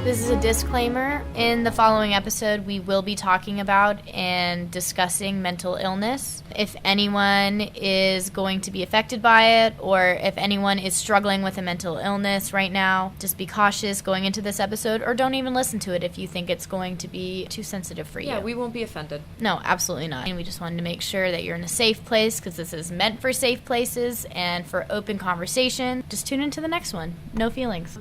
This is a disclaimer. In the following episode, we will be talking about and discussing mental illness. If anyone is going to be affected by it, or if anyone is struggling with a mental illness right now, just be cautious going into this episode, or don't even listen to it if you think it's going to be too sensitive for you. Yeah, we won't be offended. No, absolutely not. And we just wanted to make sure that you're in a safe place, because this is meant for safe places and for open conversation. Just tune into the next one. No feelings.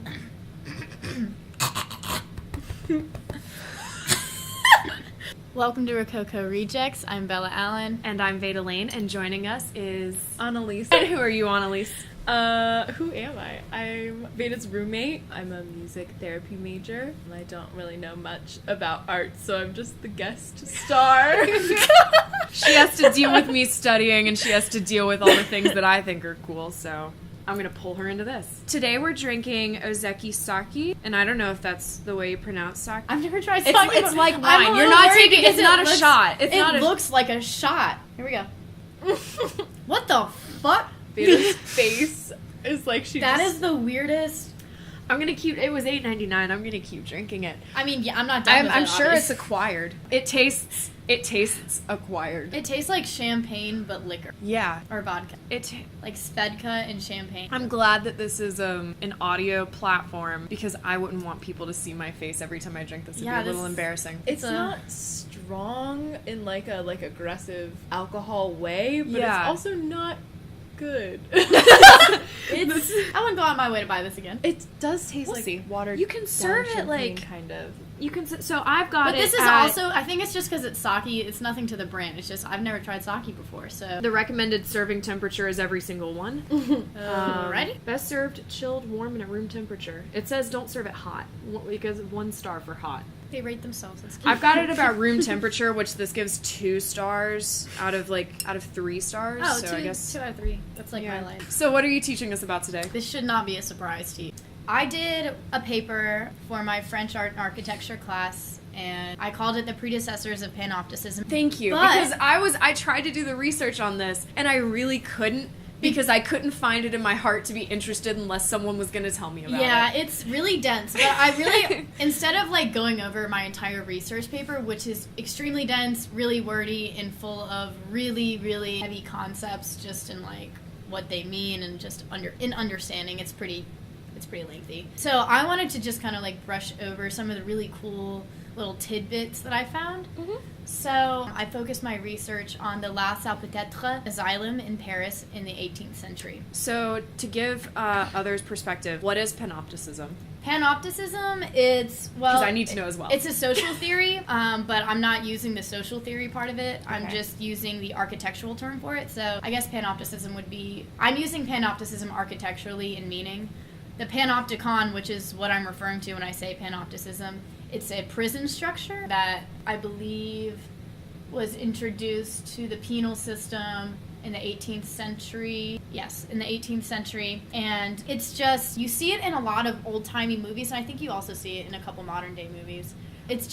Welcome to Rococo Rejects. I'm Bella Allen. And I'm Veda Lane, and joining us is Annalise. And who are you, Annalise? Who am I? I'm Veda's roommate. I'm a music therapy major, and I don't really know much about art, so I'm just the guest star. She has to deal with me studying, and she has to deal with all the things that I think are cool, so I'm going to pull her into this. Today we're drinking Ozeki sake, and I don't know if that's the way you pronounce sake. I've never tried sake. It's like wine. You're not taking. It's not a shot. It looks like a shot. Here we go. What the fuck? Veda's face is like she. That is the weirdest. I'm gonna keep. It was $8.99. I'm gonna keep drinking it. I mean, yeah, I'm not done with it. I'm sure obviously. it's acquired. It tastes acquired. It tastes like champagne, but liquor. Yeah. Or vodka. Like Svedka and champagne. I'm glad that this is an audio platform, because I wouldn't want people to see my face every time I drink this. It'd be a little embarrassing. It's not strong in like a aggressive alcohol way, but Yeah. it's also not good. I wouldn't go on my way to buy this again. It does taste We'll like see. watered. You can serve down it champagne, like kind of. You can. So I've got But it. this is at- also, I think it's just because it's sake. It's nothing to the brand. It's just, I've never tried sake before, so. The recommended serving temperature is every single one. Ready? Best served chilled, warm, and at room temperature. It says don't serve it hot, because 1 star for hot. They rate themselves. That's cute. I've got it about room temperature, which this gives 2 stars out of 3 stars. Oh, so I guess 2 out of 3. That's like my life. So what are you teaching us about today? This should not be a surprise to you. I did a paper for my French art and architecture class, and I called it the predecessors of Panopticism. Thank you, But- because I tried to do the research on this, and I really couldn't, because I couldn't find it in my heart to be interested unless someone was going to tell me about it. Yeah, it's really dense, but I really, instead of going over my entire research paper, which is extremely dense, really wordy, and full of really, really heavy concepts just in what they mean and just in understanding, it's pretty lengthy. So I wanted to just kind of brush over some of the really cool little tidbits that I found. Mm-hmm. So I focused my research on the La Salpêtrière asylum in Paris in the 18th century. So to give others perspective, what is panopticism? Panopticism, it's, Because I need to know as well. It's a social theory, but I'm not using the social theory part of it. I'm just using the architectural term for it. So I guess panopticism would be, I'm using panopticism architecturally in meaning. The panopticon, which is what I'm referring to when I say panopticism, it's a prison structure that I believe was introduced to the penal system in the 18th century. Yes, in the 18th century. And it's just, you see it in a lot of old-timey movies, and I think you also see it in a couple modern-day movies. It's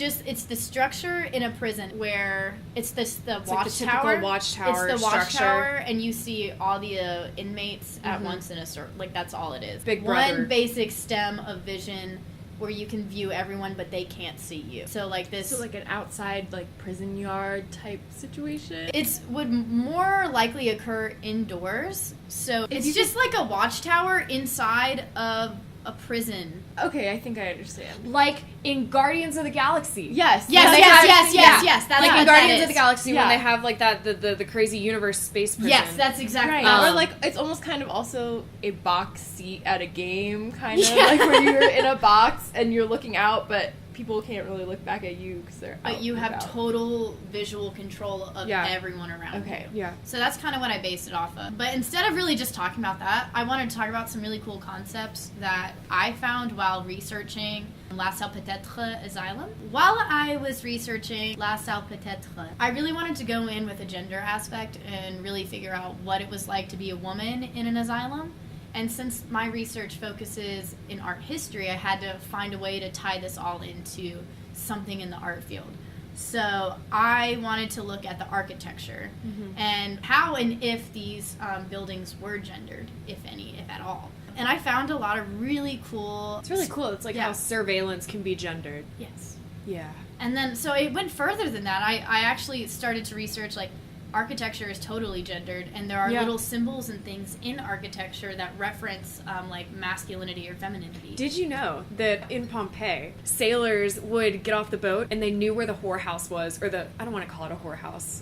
the structure in a prison where it's the watchtower. Like the typical watchtower It's the structure. watchtower, and you see all the inmates at once in a circle. That's all it is. Big Brother. One basic stem of vision where you can view everyone, but they can't see you. So this. So an outside prison yard type situation. It would more likely occur indoors. So it's just like a watchtower inside of a prison. Okay, I think I understand. Like in Guardians of the Galaxy. Yes. That's That's like what in that Guardians is. of the Galaxy Yeah. when they have the crazy universe space prison. Yes, that's exactly Right. Or it's almost kind of also a box seat at a game, kind of where you're in a box and you're looking out, but people can't really look back at you because they're. But you have total visual control of everyone around Okay. you. Yeah. So that's kind of what I based it off of. But instead of really just talking about that, I wanted to talk about some really cool concepts that I found while researching La Salpêtrière asylum. While I was researching La Salpêtrière, I really wanted to go in with a gender aspect and really figure out what it was like to be a woman in an asylum. And since my research focuses in art history, I had to find a way to tie this all into something in the art field. So I wanted to look at the architecture and how and if these buildings were gendered, if any, if at all. And I found a lot of really cool... It's really cool. It's like how surveillance can be gendered. Yes. Yeah. And then, so it went further than that. I actually started to research, like, architecture is totally gendered, and there are little symbols and things in architecture that reference, like, masculinity or femininity. Did you know that in Pompeii, sailors would get off the boat and they knew where the whorehouse was, or the, I don't want to call it a whorehouse,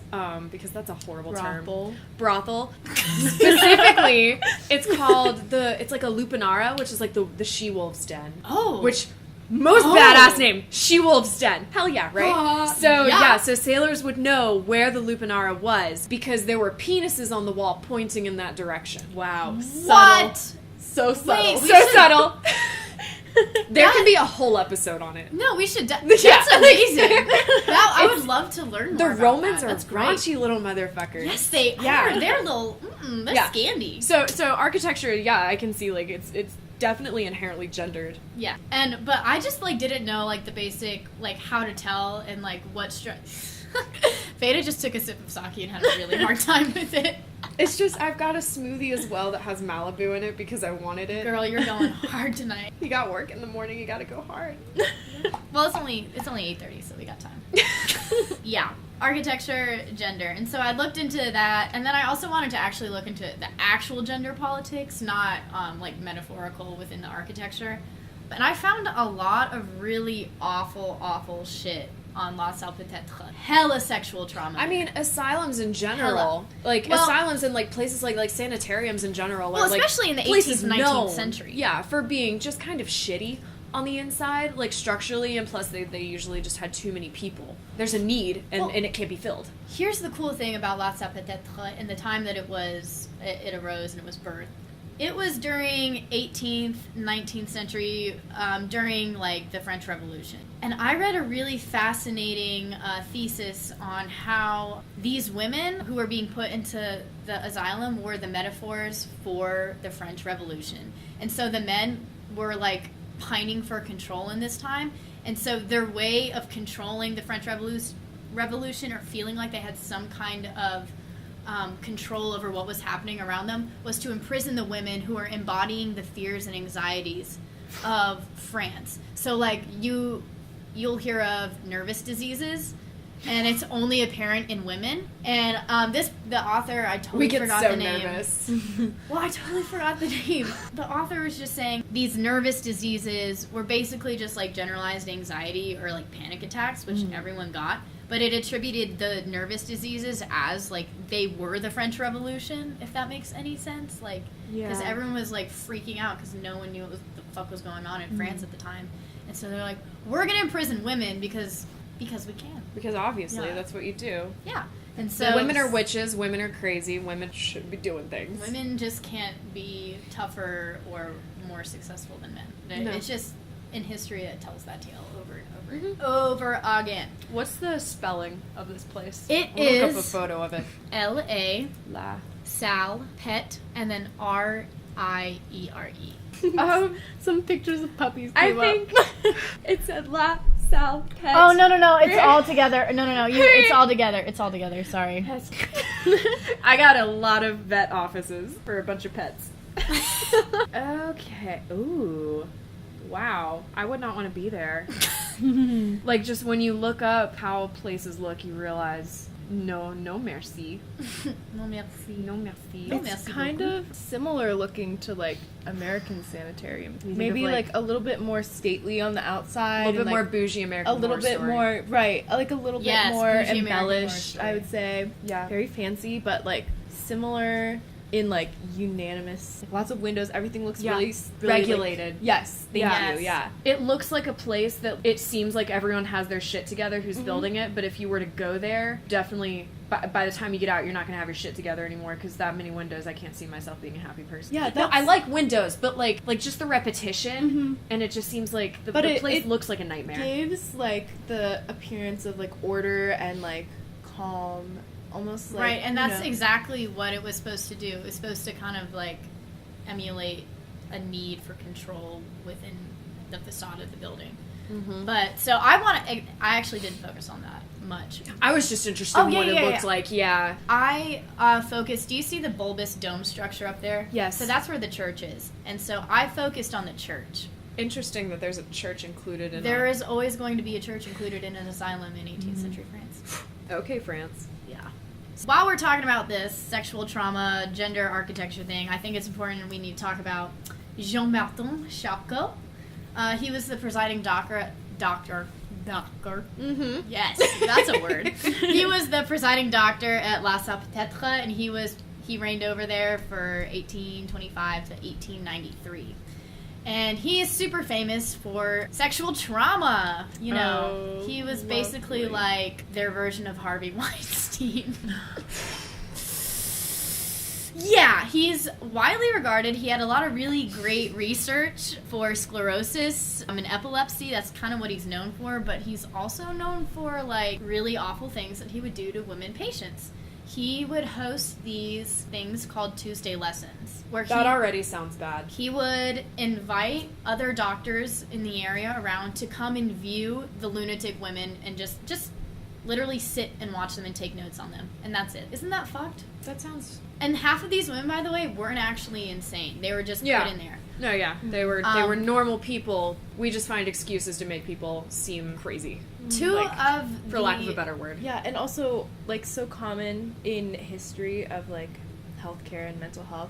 because that's a horrible term. Brothel. Specifically, it's called it's like a lupanara, which is like the she-wolf's den. Oh. Which... Most badass name, She-Wolf's Den. Hell yeah, right? So sailors would know where the lupanara was because there were penises on the wall pointing in that direction. Wow. What? So subtle. Wait, So subtle. There can be a whole episode on it. No, we should... That's amazing. I would love to learn more The about Romans that. are That's great. raunchy little motherfuckers. Yes, they are. They're little... they're scandy. So architecture, I can see, like, it's definitely inherently gendered. Yeah. But I just, like, didn't know, like, the basic, like, how to tell and, like, what... Veda just took a sip of sake and had a really hard time with it. It's just, I've got a smoothie as well that has Malibu in it because I wanted it. Girl, you're going hard tonight. You got work in the morning, you gotta go hard. Well, it's only 8:30, so we got time. Yeah. Architecture, gender. And so I looked into that, and then I also wanted to actually look into the actual gender politics, not, like, metaphorical within the architecture. And I found a lot of really awful shit on La Salpêtrière. Hella sexual trauma. I mean, asylums in general. Asylums and, like, places like sanitariums in general. Well, especially in the 18th and 19th century. Yeah, for being just kind of shitty on the inside, like, structurally, and plus they usually just had too many people. There's a need, and it can't be filled. Here's the cool thing about La Salpêtrière and the time that it arose and it was birthed. It was during 18th, 19th century, during, like, the French Revolution. And I read a really fascinating thesis on how these women who were being put into the asylum were the metaphors for the French Revolution. And so the men were, like, pining for control in this time. And so their way of controlling the French Revolution or feeling like they had some kind of control over what was happening around them was to imprison the women who are embodying the fears and anxieties of France. So, like, you'll hear of nervous diseases, and it's only apparent in women. And the author, I totally forgot the name. Nervous. Well, I totally forgot the name. The author was just saying these nervous diseases were basically just, like, generalized anxiety or, like, panic attacks, which everyone got. But it attributed the nervous diseases as, like, they were the French Revolution, if that makes any sense. Like, because everyone was, like, freaking out because no one knew what the fuck was going on in France at the time. And so they're like, we're going to imprison women because we can. Because obviously, that's what you do. Yeah. And so women are witches, women are crazy, women should be doing things. Women just can't be tougher or more successful than men. No. It's just, in history, it tells that tale over and over again. What's the spelling of this place? It I'll is... look up a photo of it. L-A... La. Sal, pet, and then R-I-E-R-E. Some pictures of puppies I came think up. it said La Sal Pet. Oh, no, it's all together. No, it's all together, sorry. I got a lot of vet offices for a bunch of pets. Okay. Ooh. Wow. I would not want to be there. Like, just when you look up how places look, you realize... No merci. No merci. No merci. It's kind of similar looking to, like, American sanitarium. Maybe, of, like, a little bit more stately on the outside. A little bit and, more like, bougie American a little bit story. more, right. Like, a little bit more bougie embellished, I would say. Yeah. Very fancy, but, like, similar in, like, unanimous. Like, lots of windows. Everything looks really regulated. Like, yes. Thank you. Yeah. It looks like a place that it seems like everyone has their shit together who's building it, but if you were to go there, definitely by the time you get out, you're not going to have your shit together anymore because that many windows, I can't see myself being a happy person. Yeah, no, I like windows, but like just the repetition, and it just seems like the place looks like a nightmare. It gives, like, the appearance of, like, order and, like, calm. Almost like, right, and that's exactly what it was supposed to do. It was supposed to kind of, like, emulate a need for control within the facade of the building. But so I actually didn't focus on that. much. I was just interested in what it looked like. Yeah. I focused. Do you see the bulbous dome structure up there? Yes. So that's where the church is, and so I focused on the church. Interesting that there's a church included in There is always going to be a church included in an asylum in 18th century France. Okay, France. Yeah. So while we're talking about this sexual trauma, gender architecture thing, I think it's important we need to talk about Jean-Martin Charcot. He was the presiding doctor. Mm-hmm. Yes, that's a word. He was the presiding doctor at La Salpêtrière, and he reigned over there for 1825 to 1893. And he is super famous for sexual trauma. You know, he was basically like their version of Harvey Weinstein. Yeah, he's widely regarded. He had a lot of really great research for sclerosis and epilepsy. That's kind of what he's known for. But he's also known for like really awful things that he would do to women patients. He would host these things called Tuesday lessons. That already sounds bad. He would invite other doctors in the area around to come and view the lunatic women and just literally sit and watch them and take notes on them. And that's it. Isn't that fucked? That sounds... And half of these women, by the way, weren't actually insane. They were just put in there. No, yeah. They were normal people. We just find excuses to make people seem crazy. For lack of a better word. Yeah, and also, like, so common in history of, like, healthcare and mental health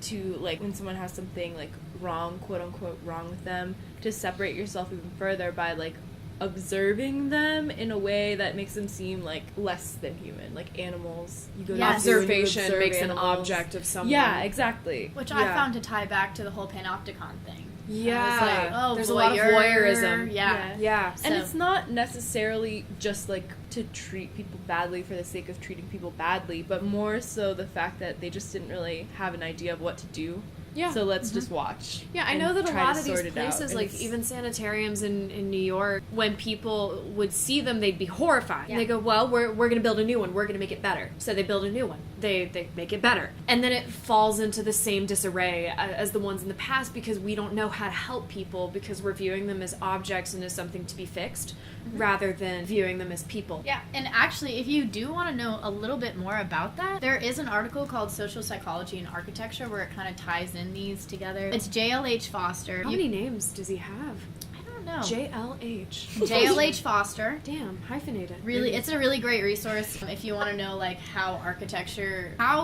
to, like, when someone has something, like, wrong, quote-unquote, wrong with them, to separate yourself even further by, like, observing them in a way that makes them seem like less than human, like animals. You go observation makes an object of someone. Yeah, exactly. Which I found to tie back to the whole panopticon thing. Yeah, like, there's a lot of voyeurism. Yeah. And it's not necessarily just like to treat people badly for the sake of treating people badly, but more so the fact that they just didn't really have an idea of what to do. Yeah. So let's just watch. Yeah, I know that a lot of these places, places, like even sanitariums in New York, when people would see them, they'd be horrified. Yeah. They go, well, we're going to build a new one. We're going to make it better. So they build a new one. They make it better. And then it falls into the same disarray as the ones in the past because we don't know how to help people because we're viewing them as objects and as something to be fixed rather than viewing them as people. Yeah, and actually, if you do want to know a little bit more about that, there is an article called Social Psychology and Architecture where it kind of ties in these together. It's J.L.H. Foster. How many names does he have? I don't know. J.L.H. J.L.H. Foster. Damn, hyphenated. Really, it's a really great resource if you want to know like how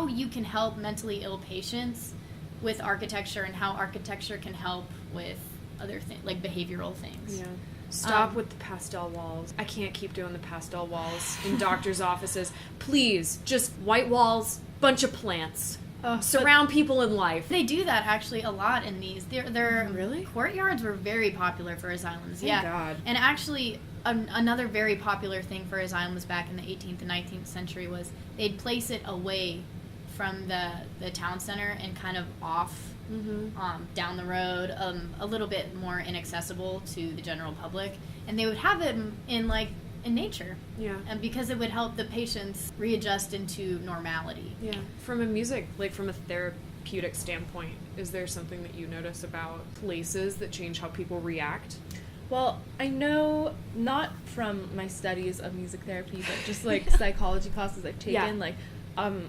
you can help mentally ill patients with architecture and how architecture can help with other things, like behavioral things. Yeah. Stop with the pastel walls. I can't keep doing the pastel walls in doctors' offices. Please, just white walls, bunch of plants. Surround people in life. They do that actually a lot in these. Their really? Courtyards were very popular for asylums. Thank God. And actually, another very popular thing for asylums back in the 18th and 19th century was they'd place it away from the town center and kind of off down the road, a little bit more inaccessible to the general public. And they would have it in nature. Yeah. And because it would help the patients readjust into normality. Yeah. From a therapeutic standpoint, is there something that you notice about places that change how people react? Well, I know, not from my studies of music therapy, but just like psychology classes I've taken,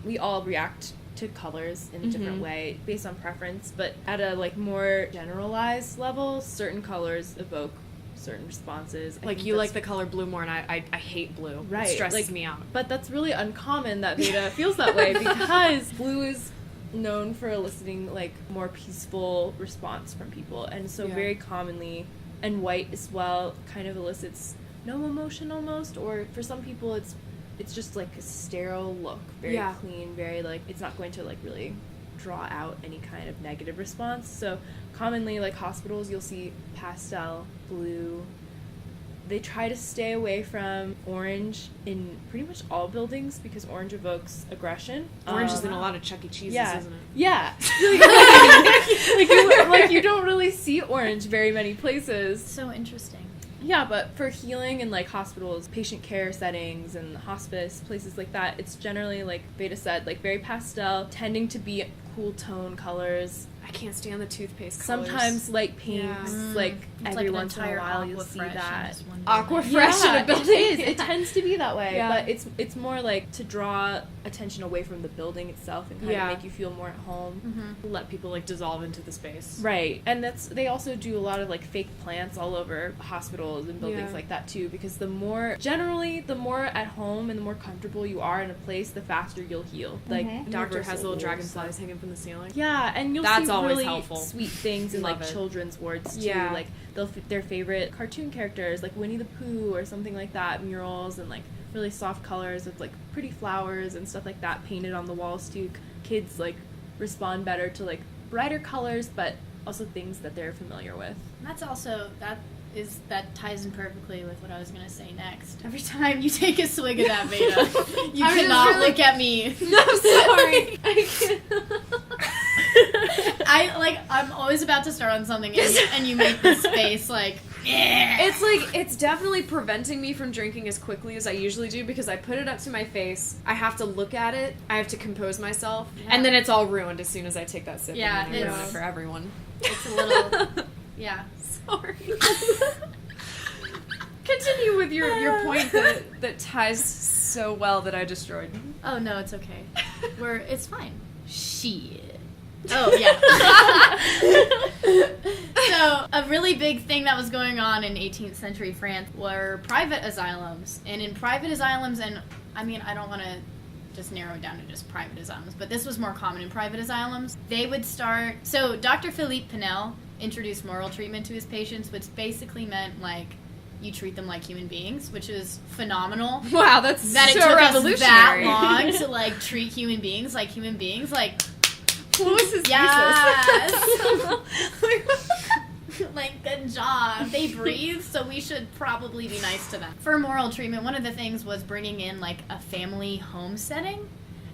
we all react to colors in a different way based on preference, but at a like more generalized level, certain colors evoke certain responses. Like you like the color blue more, and I hate blue. Right. It stresses me out. But that's really uncommon that Veda feels that way because blue is known for eliciting like more peaceful response from people, and so very commonly, and white as well kind of elicits no emotion almost, or for some people it's just like a sterile look, very clean, very like it's not going to like really draw out any kind of negative response. So commonly, like hospitals, you'll see pastel, blue. They try to stay away from orange in pretty much all buildings because orange evokes aggression. Orange is in a lot of Chuck E. Cheese's, isn't it? Yeah. You don't really see orange very many places. So interesting. Yeah, but for healing and like hospitals, patient care settings and hospice, places like that, it's generally like Veda said, like very pastel, tending to be cool tone colors. I can't stand the toothpaste colors. Sometimes light pinks, like it's every like once in a while you'll see that. aqua fresh in a building. It is. It tends to be that way. Yeah. But it's more like to draw attention away from the building itself and kind Yeah. of make you feel more at home. Let people like dissolve into the space. Right. And they also do a lot of like fake plants all over hospitals and buildings Yeah. like that too, because the more at home and the more comfortable you are in a place, the faster you'll heal. Like Doctor has universal little rules. dragonflies hanging from the ceiling. Yeah, and you'll That's see always really helpful. sweet things in Love like it. children's wards too. Yeah. Like their favorite cartoon characters, like Winnie the Pooh or something like that, murals and like really soft colors with like pretty flowers and stuff like that painted on the walls too. Kids like respond better to like brighter colors, but also things that they're familiar with. That ties in perfectly with what I was going to say next. Every time you take a swig of that Veda, you cannot look at me. I'm sorry. I'm always about to start on something, and you make this face like, It's like, it's definitely preventing me from drinking as quickly as I usually do because I put it up to my face, I have to look at it, I have to compose myself, and then it's all ruined as soon as I take that sip. Yeah, and then I ruin it for everyone. It's a little, yeah. Sorry. Continue with your point that ties so well that I destroyed. Oh no, it's okay. It's fine. Shit. Oh yeah. So a really big thing that was going on in 18th century France were private asylums, and in private asylums, and I mean I don't want to just narrow it down to just private asylums, but this was more common in private asylums. They would start. So Dr. Philippe Pinel introduced moral treatment to his patients, which basically meant like you treat them like human beings, which is phenomenal. Wow, that's That so it took us revolutionary. that long to like treat human beings like human beings, like. What was his Yes. Like, good job. They breathe, so we should probably be nice to them. For moral treatment, one of the things was bringing in, like, a family home setting.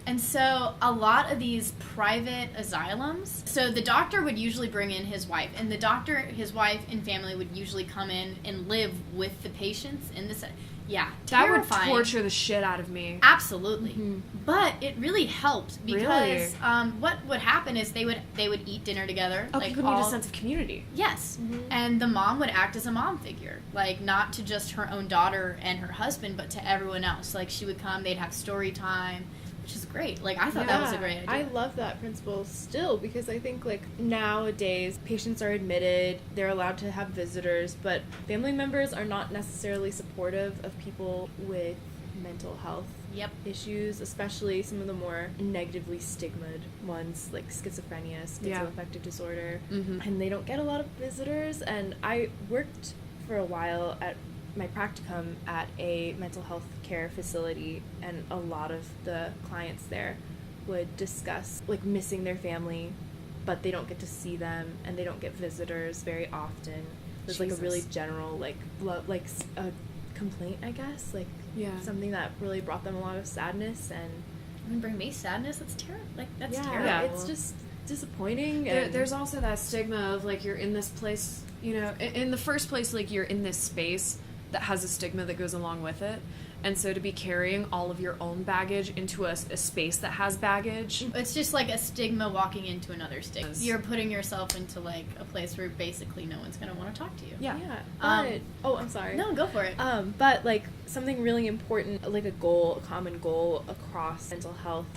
And so a lot of these private asylums, so the doctor would usually bring in his wife, and the doctor, his wife, and family would usually come in and live with the patients in the setting. Yeah, That would terrifying. torture the shit out of me. Absolutely. But it really helped because Really? What would happen is they would eat dinner together. Oh, like people need a sense of community. Yes. And the mom would act as a mom figure. Like, not to just her own daughter and her husband, but to everyone else. Like, she would come, they'd have story time, which is great. Like, I thought that was a great idea. I love that principle still because I think like nowadays patients are admitted, they're allowed to have visitors, but family members are not necessarily supportive of people with mental health issues, especially some of the more negatively stigmaed ones like schizophrenia, schizoaffective disorder, and they don't get a lot of visitors. And I worked for a while at my practicum at a mental health care facility, and a lot of the clients there would discuss like missing their family, but they don't get to see them and they don't get visitors very often. There's like a really general a complaint, I guess, like something that really brought them a lot of sadness. And I mean, bring me sadness. That's terrible. Like, that's terrible. yeah, it's just disappointing. And There's also that stigma of like you're in this place, you know, in the first place, like you're in this space that has a stigma that goes along with it. And so to be carrying all of your own baggage into a space that has baggage. It's just like a stigma walking into another stigma. You're putting yourself into like a place where basically no one's going to want to talk to you. Yeah. But, I'm sorry. No, go for it. But like something really important, like a common goal across mental health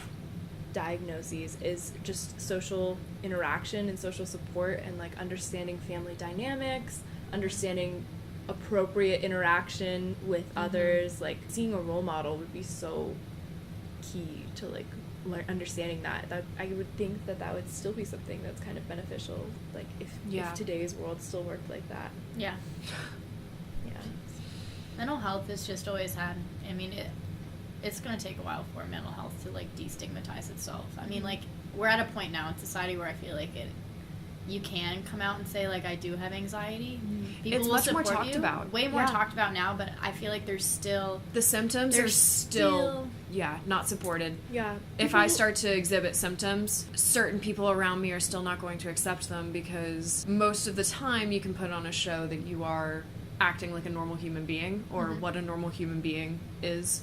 diagnoses is just social interaction and social support, and like understanding family dynamics, understanding appropriate interaction with others. Like seeing a role model would be so key to like understanding that I would think that would still be something that's kind of beneficial, like if today's world still worked like that. Yeah. Mental health has just always had, I mean, it's going to take a while for mental health to like destigmatize itself. I mean, like, we're at a point now in society where I feel like you can come out and say, like, I do have anxiety. People It's will much more support talked you. about. Way more talked about now, but I feel like there's still... The symptoms are still not supported. Yeah. If I start to exhibit symptoms, certain people around me are still not going to accept them, because most of the time you can put on a show that you are acting like a normal human being, or what a normal human being is.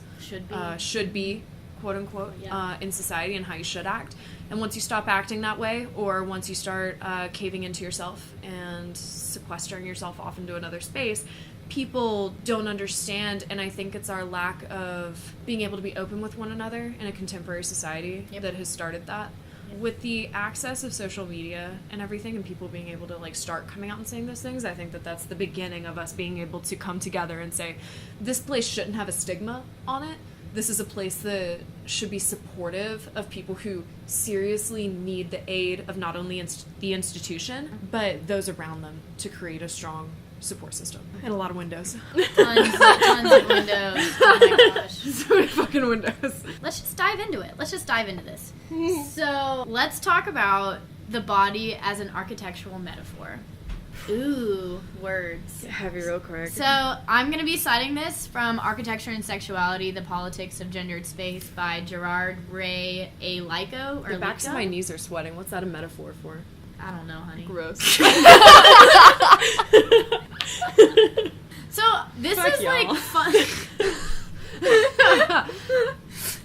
Should be, quote unquote, in society, and how you should act. And once you stop acting that way, or once you start caving into yourself and sequestering yourself off into another space, people don't understand, and I think it's our lack of being able to be open with one another in a contemporary society that has started that. With the access of social media and everything, and people being able to like start coming out and saying those things, I think that that's the beginning of us being able to come together and say, this place shouldn't have a stigma on it. This is a place that should be supportive of people who seriously need the aid of not only the institution, but those around them to create a strong support system. And a lot of windows. Tons of windows. Oh my gosh. So many fucking windows. Let's just dive into it. Let's just dive into this. So let's talk about the body as an architectural metaphor. Ooh, words. Heavy real quick. So I'm going to be citing this from Architecture and Sexuality, The Politics of Gendered Space by Gerard Ray A. Lyko. The backs of my knees are sweating. What's that a metaphor for? I don't know, honey. Gross. So this Fuck is y'all. like fun.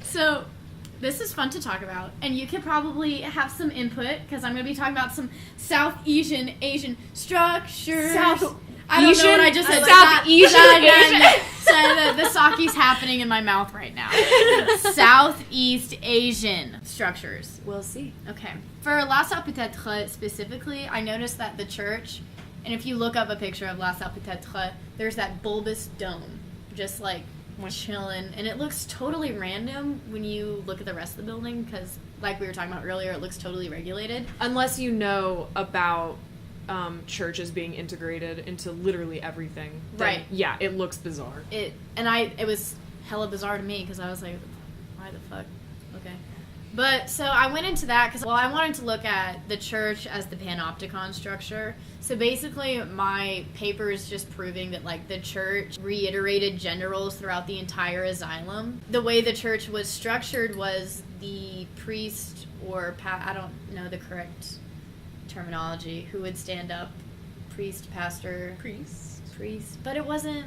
So this is fun to talk about, and you could probably have some input because I'm going to be talking about some South Asian structures. I don't know what I just said. South Asian. So the sake's happening in my mouth right now. Southeast Asian structures. We'll see. Okay. For La Salpêtrière specifically, I noticed that the church, and if you look up a picture of La Salpêtrière, there's that bulbous dome, just like chilling, and it looks totally random when you look at the rest of the building because, like we were talking about earlier, it looks totally regulated. Unless you know about churches being integrated into literally everything. Then, Right. Yeah, it looks bizarre. It was hella bizarre to me because I was like, why the fuck? Okay. But so I went into that because, well, I wanted to look at the church as the panopticon structure. So basically my paper is just proving that like the church reiterated gender roles throughout the entire asylum. The way the church was structured was the priest or I don't know the correct terminology, who would stand up, priest, pastor, priest, but it wasn't.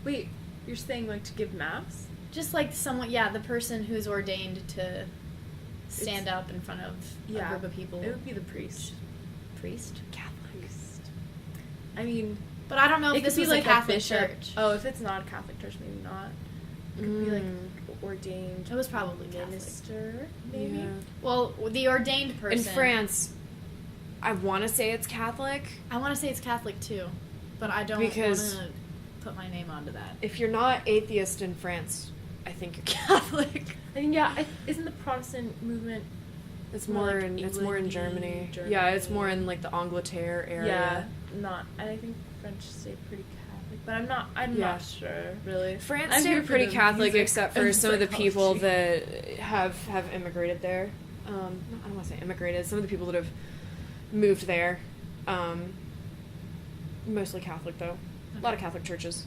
Wait, you're saying like to give mass? Just like someone, the person who's ordained to stand up in front of a group of people. It would be the priest. Priest? Catholic. I mean, but I don't know if it this could was be like a Catholic bishop. church. Oh, if it's not a Catholic church, maybe not. It could be like ordained. It was probably Catholic. Minister, maybe. Yeah. Well, the ordained person. In France, I want to say it's Catholic. I want to say it's Catholic too, but I don't want to put my name onto that. If you're not atheist in France, I think you're Catholic. I think isn't the Protestant movement? It's more more like it's more in England-y, Germany. Germany. Yeah, it's more in like the Angleterre area. Yeah, I think French stay pretty Catholic, but I'm Yeah. not sure really. France I'm stayed here for pretty the Catholic, music except for and some of the people psychology. that have immigrated there. I don't want to say immigrated. Some of the people that have moved there, mostly Catholic though. A lot of Catholic churches.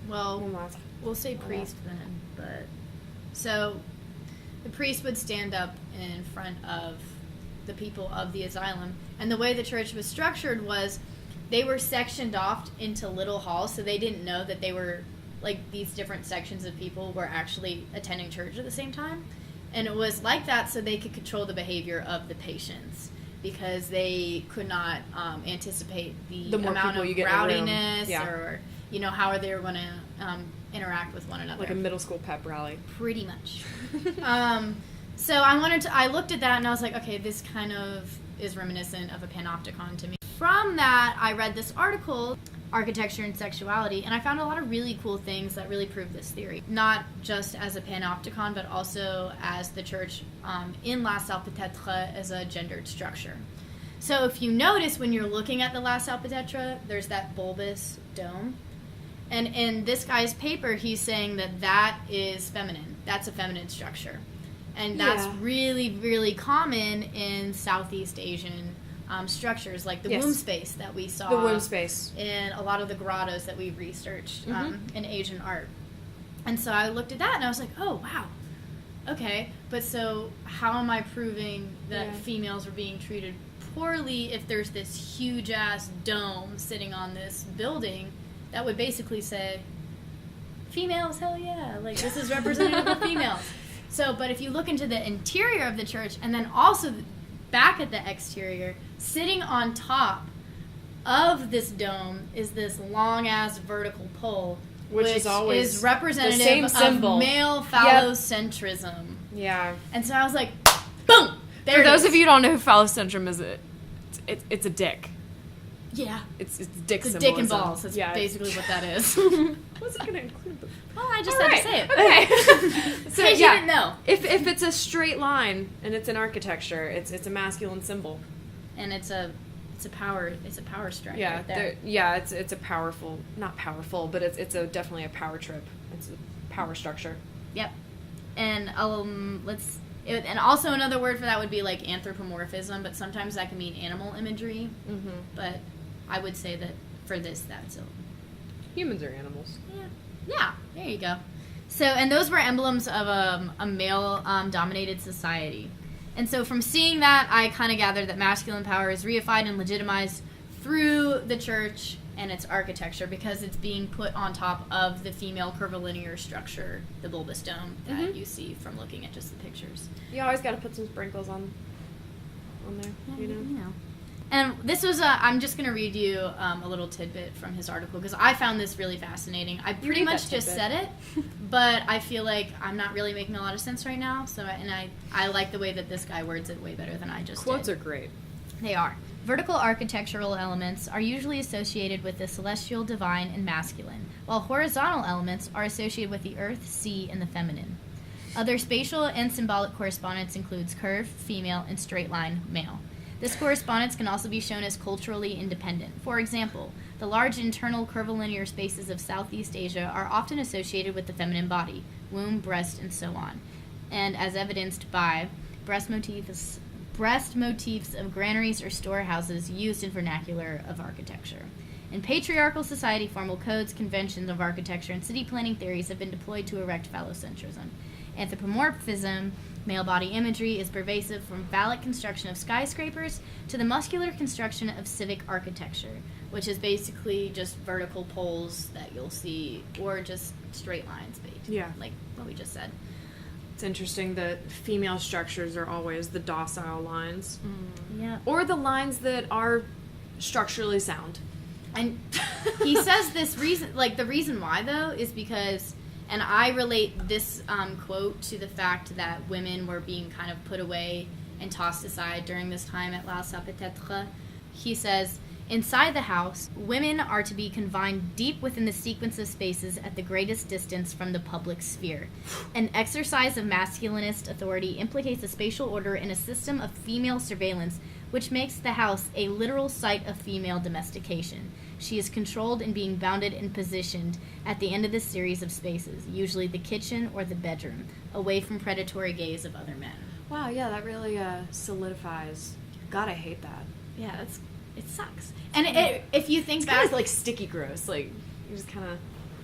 Well, we'll say priest then, but so the priest would stand up in front of the people of the asylum, and the way the church was structured was they were sectioned off into little halls, so they didn't know that they were like these different sections of people were actually attending church at the same time, and it was like that so they could control the behavior of the patients because they could not anticipate the more amount people of you get in a room. rowdiness Yeah. or how they were going to interact with one another. Like a middle school pep rally. Pretty much. So I looked at that and I was like, okay, this kind of is reminiscent of a panopticon to me. From that, I read this article, Architecture and Sexuality, and I found a lot of really cool things that really prove this theory. Not just as a panopticon, but also as the church in La Salpêtrière as a gendered structure. So if you notice when you're looking at the La Salpêtrière, there's that bulbous dome. And in this guy's paper, he's saying that is feminine. That's a feminine structure. And that's really, really common in Southeast Asian structures, like the womb space that we saw. The womb space. In a lot of the grottos that we researched in Asian art. And so I looked at that and I was like, oh, wow. Okay, but so how am I proving that females are being treated poorly if there's this huge-ass dome sitting on this building that would basically say, females, hell yeah, like this is representative of females. So, but if you look into the interior of the church and then also back at the exterior, sitting on top of this dome is this long-ass vertical pole, which is always is representative the same symbol. of male phallocentrism. Yeah. And so I was like, boom! There For it those is. of you who don't know who phallocentrum is, it's a dick. Yeah. It's dick It's symbolism. dick and balls. That's Yeah. basically what that is. What's it going to include? Well, I just All had right. to say it. Okay. So you didn't know. If it's a straight line and it's an architecture, it's a masculine symbol. And it's a power strike Yeah. right there. It's a powerful, not powerful, but it's definitely a power trip. It's a power structure. Yep. And and also another word for that would be like anthropomorphism, but sometimes that can mean animal imagery. Mm-hmm. But I would say that for this, that's a Humans are animals. yeah. There you go. So, and those were emblems of a male-dominated society. And so from seeing that, I kind of gathered that masculine power is reified and legitimized through the church and its architecture because it's being put on top of the female curvilinear structure, the bulbous dome that you see from looking at just the pictures. You always got to put some sprinkles on there, you know. And this was I'm just going to read you a little tidbit from his article because I found this really fascinating. I pretty read much that just tidbit. said it, but I feel like I'm not really making a lot of sense right now. So, I like the way that this guy words it way better than I just Quotes did. are great. They are. Vertical architectural elements are usually associated with the celestial, divine, and masculine, while horizontal elements are associated with the earth, sea, and the feminine. Other spatial and symbolic correspondence includes curve, female, and straight line, male. This correspondence can also be shown as culturally independent. For example, the large internal curvilinear spaces of Southeast Asia are often associated with the feminine body, womb, breast, and so on, and as evidenced by breast motifs of granaries or storehouses used in vernacular of architecture. In patriarchal society, formal codes, conventions of architecture, and city planning theories have been deployed to erect phallocentrism. Anthropomorphism, male body imagery, is pervasive from phallic construction of skyscrapers to the muscular construction of civic architecture, which is basically just vertical poles that you'll see, or just straight lines, like what we just said. It's interesting that female structures are always the docile lines. Yeah. Or the lines that are structurally sound. And he says this reason, like the reason why though, is because, and I relate this quote to the fact that women were being kind of put away and tossed aside during this time at La Salpêtrière. He says, inside the house, women are to be confined deep within the sequence of spaces at the greatest distance from the public sphere. An exercise of masculinist authority implicates a spatial order in a system of female surveillance, which makes the house a literal site of female domestication. She is controlled in being bounded and positioned at the end of this series of spaces, usually the kitchen or the bedroom, away from predatory gaze of other men. Wow, yeah, that really solidifies. God, I hate that. Yeah, it sucks. And if you think It's back, kind of like sticky gross. Like, you just kind of...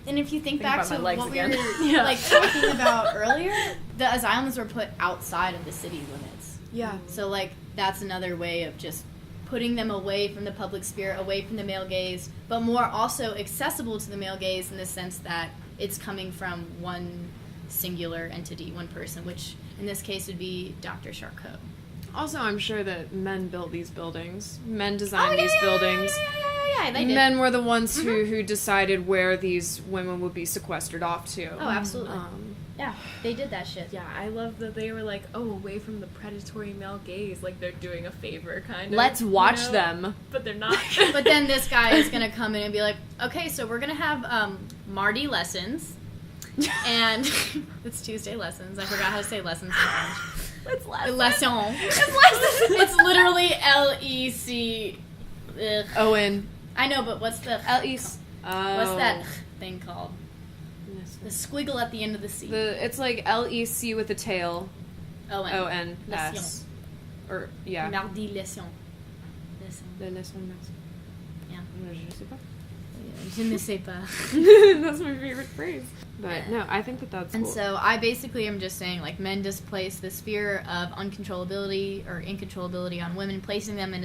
and if you think back about my to legs what again. we were like talking about earlier, the asylums were put outside of the city limits. Yeah. So like that's another way of just putting them away from the public sphere, away from the male gaze, but more also accessible to the male gaze in the sense that it's coming from one singular entity, one person, which in this case would be Dr. Charcot. Also, I'm sure that men built these buildings. Men designed these buildings. Yeah, they did. Men were the ones who decided where these women would be sequestered off to. Oh, absolutely. Yeah, they did that shit. Yeah, I love that they were like, oh, away from the predatory male gaze, like they're doing a favor, kind of. Let's watch them. But they're not. But then this guy is going to come in and be like, okay, so we're going to have Marty lessons. And it's Tuesday lessons. I forgot how to say lessons in French. It's lessons. Lesson. It's literally L-E-C. Ugh. Owen. I know, but what's the... L-E-C. What's that thing called? The squiggle at the end of the C. It's like L-E-C with a tail. O-N. O-N-S. Or, yeah. Mardi lesson. Le leçon. Yeah. Je sais pas. Je ne sais pas. That's my favorite phrase. But no, I think that's cool. And so I basically am just saying, like, men displace the sphere of uncontrollability or incontrollability on women, placing them in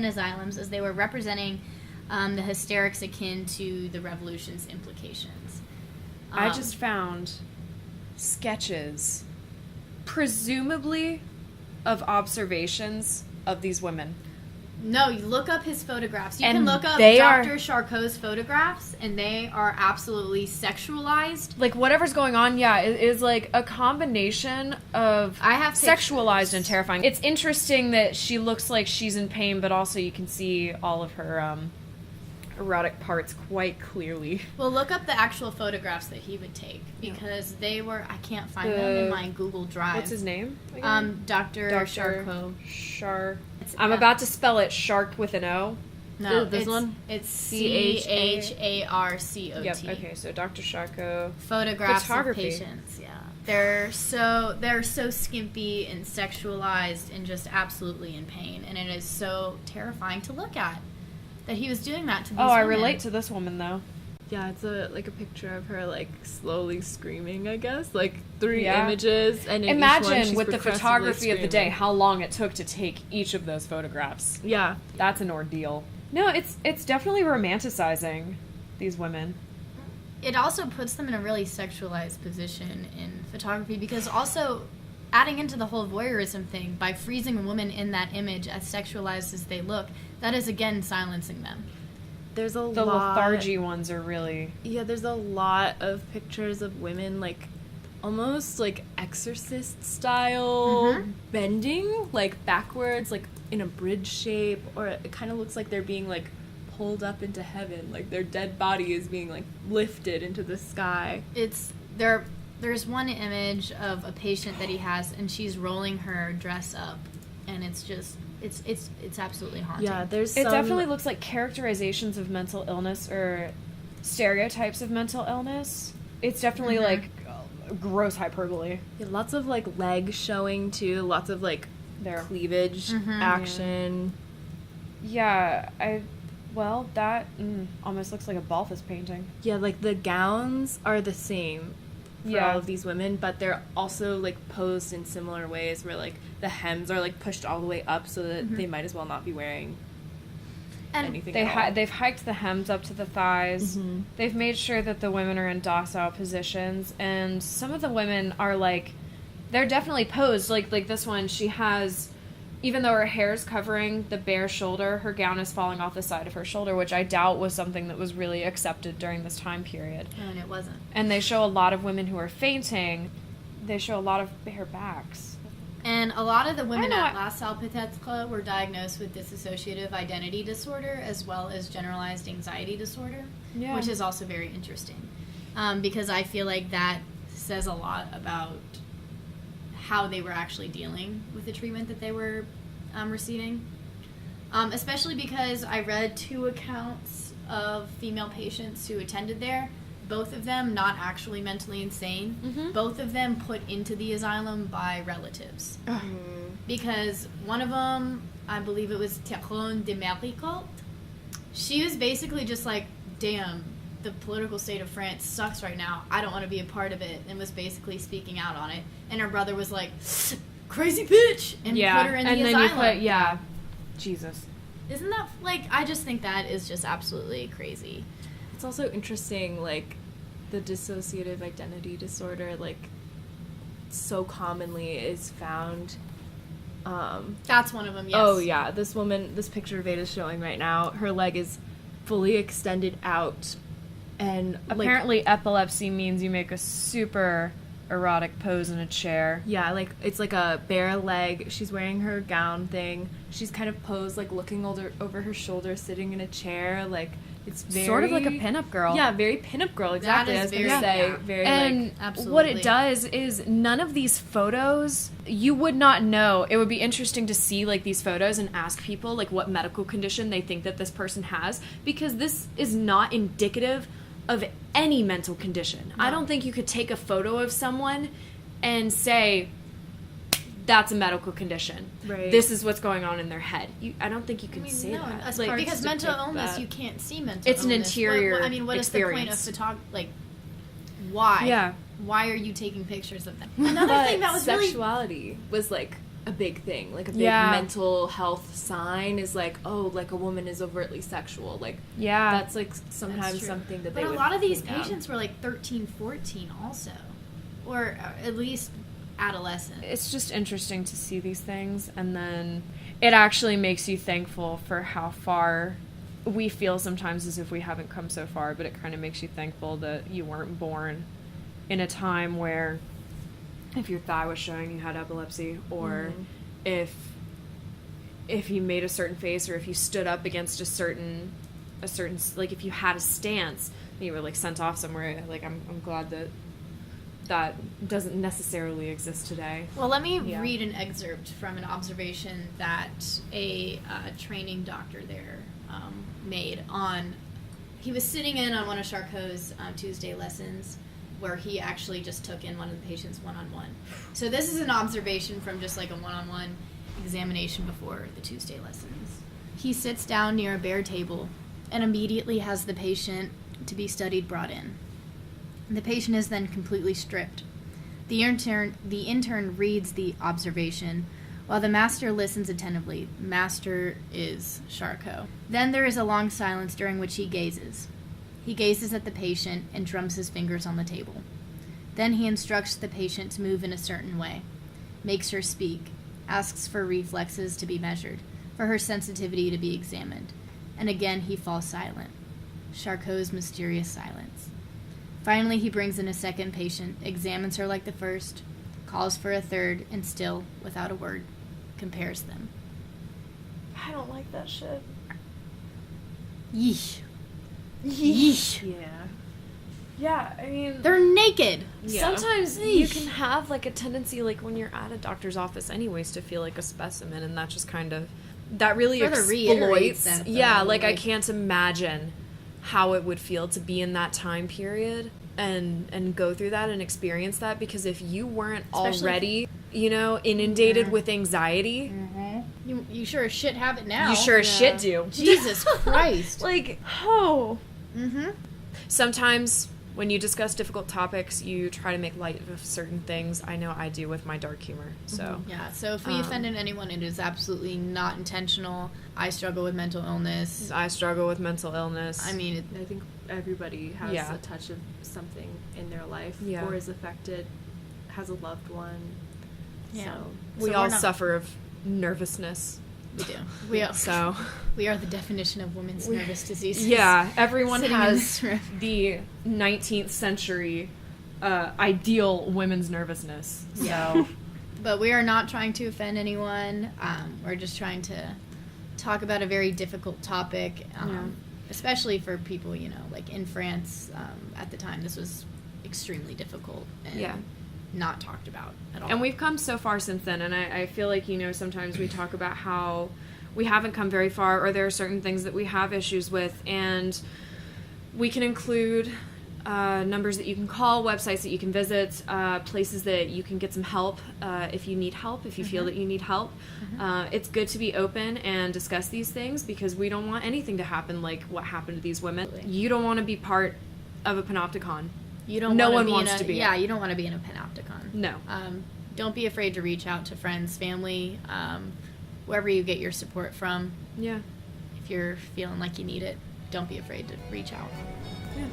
asylums as they were representing the hysterics akin to the revolution's implications. I just found sketches, presumably of observations of these women. No, you look up his photographs. You And can look up they Dr. Charcot's photographs, and they are absolutely sexualized. Like, whatever's going on, is like a combination of I have sexualized pictures. and terrifying. It's interesting that she looks like she's in pain, but also you can see all of her erotic parts quite clearly. Well, look up the actual photographs that he would take, because they were, I can't find them in my Google Drive. What's his name? Dr. Charcot. I'm about to spell it shark with an O. No, this one? It's Yep, Charcot. okay, so Dr. Charcot. Photographs Photography. of patients, yeah. They're so skimpy and sexualized and just absolutely in pain, and it is so terrifying to look at that he was doing that to these I women. relate to this woman, though. Yeah, it's a picture of her like slowly screaming, I guess. Like 3 Yeah. images, and in each one, Imagine she's with the progressively photography of the day screaming. how long it took to take each of those photographs. Yeah. That's an ordeal. No, it's definitely romanticizing these women. It also puts them in a really sexualized position in photography, because also adding into the whole voyeurism thing, by freezing a woman in that image as sexualized as they look, that is again silencing them. There's The lot... lethargy ones are really... Yeah, there's a lot of pictures of women, like, almost, like, exorcist style bending, like, backwards, like, in a bridge shape, or it kind of looks like they're being, like, pulled up into heaven, like, their dead body is being, like, lifted into the sky. There's one image of a patient that he has, and she's rolling her dress up, and it's just... It's absolutely haunting. Yeah, there's It definitely looks like characterizations of mental illness or stereotypes of mental illness. It's definitely like gross hyperbole. Yeah, lots of, like, legs showing, too, lots of, like, There. cleavage action. Yeah, that almost looks like a Balthus painting. Yeah, like, the gowns are the same for all of these women, but they're also, like, posed in similar ways where, like, the hems are, like, pushed all the way up so that they might as well not be wearing anything at all. They've hiked the hems up to the thighs. They've made sure that the women are in docile positions, and some of the women are, like, they're definitely posed. Like this one, she has... Even though her hair's covering the bare shoulder, her gown is falling off the side of her shoulder, which I doubt was something that was really accepted during this time period. And it wasn't. And they show a lot of women who are fainting. They show a lot of bare backs. And a lot of the women at La Salpêtrière were diagnosed with dissociative identity disorder as well as generalized anxiety disorder, which is also very interesting, because I feel like that says a lot about how they were actually dealing with the treatment that they were receiving. Especially because I read 2 accounts of female patients who attended there, both of them not actually mentally insane, both of them put into the asylum by relatives. Because one of them, I believe it was Théron de Méricourt, she was basically just like, damn, the political state of France sucks right now. I don't want to be a part of it, and was basically speaking out on it. And her brother was like, crazy bitch, and put her in the asylum. Jesus. Isn't that, like, I just think that is just absolutely crazy. It's also interesting, like, the dissociative identity disorder, like, so commonly is found. That's one of them, yes. Oh, yeah. This woman, this picture Veda's showing right now, her leg is fully extended out. And apparently epilepsy means you make a super erotic pose in a chair. Yeah, like, it's like a bare leg. She's wearing her gown thing. She's kind of posed, like, looking over her shoulder, sitting in a chair. Like, it's very... Sort of like a pinup girl. Yeah, very pinup girl, exactly. That is very, very, and like... absolutely. what it does is none of these photos, you would not know. It would be interesting to see, like, these photos and ask people, like, what medical condition they think that this person has, because this is not indicative of any mental condition. No. I don't think you could take a photo of someone and say, that's a medical condition. Right. This is what's going on in their head. I don't think you can say no, that. Like, because to mental depict illness, that. you can't see mental It's an illness. interior what is the point of experience. photography? Like, why? Yeah. Why are you taking pictures of them? Another thing that was sexuality was, like, a big thing. Like, a big mental health sign is, like, oh, like, a woman is overtly sexual. Like, that's, like, sometimes something that they would But a lot of these think patients were, like, 13, 14 also. Or at least adolescent. It's just interesting to see these things, and then it actually makes you thankful for how far we feel sometimes as if we haven't come so far, but it kind of makes you thankful that you weren't born in a time where if your thigh was showing you had epilepsy, or if you made a certain face, or if you stood up against a certain like if you had a stance and you were like sent off somewhere. Like I'm glad that doesn't necessarily exist today. Well, let me read an excerpt from an observation that a training doctor there made on. He was sitting in on one of Charcot's Tuesday lessons, where he actually just took in one of the patients one-on-one. So this is an observation from just like a one-on-one examination before the Tuesday lessons. He sits down near a bare table and immediately has the patient to be studied brought in. The patient is then completely stripped. The intern reads the observation while the master listens attentively. Master is Charcot. Then there is a long silence during which he gazes. He gazes at the patient and drums his fingers on the table. Then he instructs the patient to move in a certain way, makes her speak, asks for reflexes to be measured, for her sensitivity to be examined, and again he falls silent. Charcot's mysterious silence. Finally he brings in a second patient, examines her like the first, calls for a third, and still, without a word, compares them. I don't like that shit. Yeesh. Yeesh. Yeah. Yeah, I mean... They're naked! Yeah. Sometimes you can have, like, a tendency, like, when you're at a doctor's office anyways, to feel like a specimen, and that just kind of... That really exploits... That, yeah, like, I can't imagine how it would feel to be in that time period and go through that and experience that, because if you weren't already, you know, inundated with anxiety... You sure as shit have it now. You sure as shit do. Jesus Christ. Like, sometimes when you discuss difficult topics, you try to make light of certain things. I know I do with my dark humor, so. Yeah, so if we offended anyone, it is absolutely not intentional. I struggle with mental illness. I struggle with mental illness. I mean, I think everybody has a touch of something in their life, or is affected, has a loved one. Yeah. We all suffer of nervousness. We do. We are the definition of women's nervous diseases. Yeah, everyone has the 19th century ideal women's nervousness. So, but we are not trying to offend anyone. We're just trying to talk about a very difficult topic, especially for people, you know, like in France at the time. This was extremely difficult. And not talked about at all. And we've come so far since then, and I feel like, you know, sometimes we talk about how we haven't come very far, or there are certain things that we have issues with, and we can include numbers that you can call, websites that you can visit, places that you can get some help if you need help, if you feel that you need help. It's good to be open and discuss these things, because we don't want anything to happen like what happened to these women. You don't want to be part of a panopticon. You don't. No one wants to be. Yeah, you don't want to be in a panopticon. No. Don't be afraid to reach out to friends, family, wherever you get your support from. Yeah. If you're feeling like you need it, don't be afraid to reach out. Yeah.